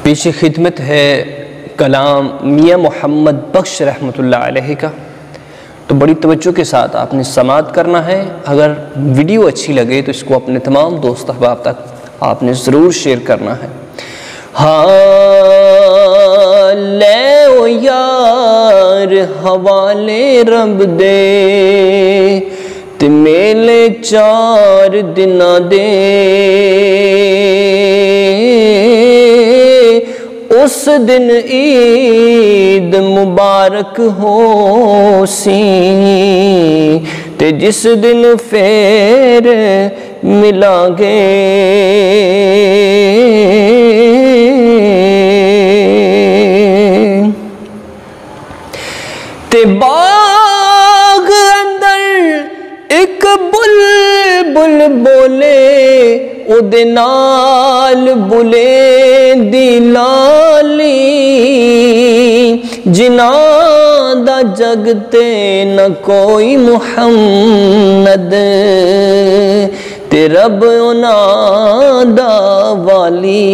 پیش خدمت ہے کلام میاں محمد بخش رحمۃ اللہ علیہ کا، تو بڑی توجہ کے ساتھ آپ نے سماعت کرنا ہے۔ اگر ویڈیو اچھی لگے تو اس کو اپنے تمام دوست احباب تک آپ نے ضرور شیئر کرنا ہے۔ لے او یار حوالے رب دے تے میلے 4 دناں دے، اس دن عید مبارک ہو سی تے جس دن پھر ملیں گے، تے باغ اندر ایک بلبل بولے او دے نال بلے دی لالی، جناں دا جگ تے نہ کوئی محمد تے رب انہاں دا والی،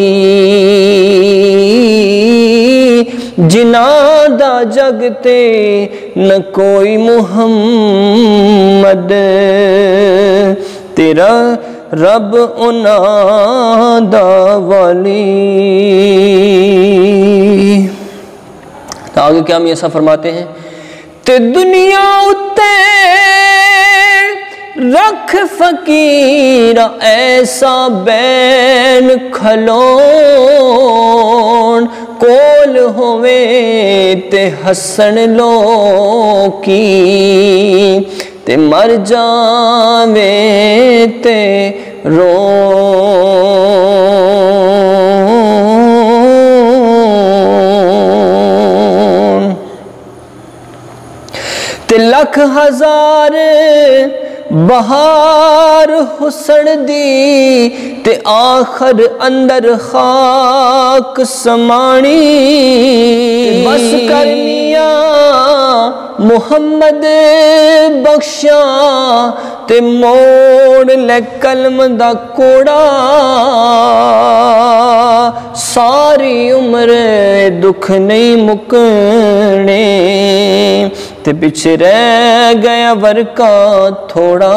جناں دا جگ تے نہ کوئی محمد تیرا رب انہاں دا والی۔ تو آگے کیا ہم ایسا فرماتے ہیں، تے دنیا اتے رکھ فقیر ایسا بین کھلون، کول ہوئے تے ہسن لوکی تے مر جاویں تے رون، تے لکھ ہزار بہار حسن دی تے آخر اندر خاک سمانی، بس کر میاں محمد بخشا تے موڑ لے کلم دا کوڑا، ساری عمر دکھ نہیں مکنے تے پیچھے رہ گیا ورکا تھوڑا۔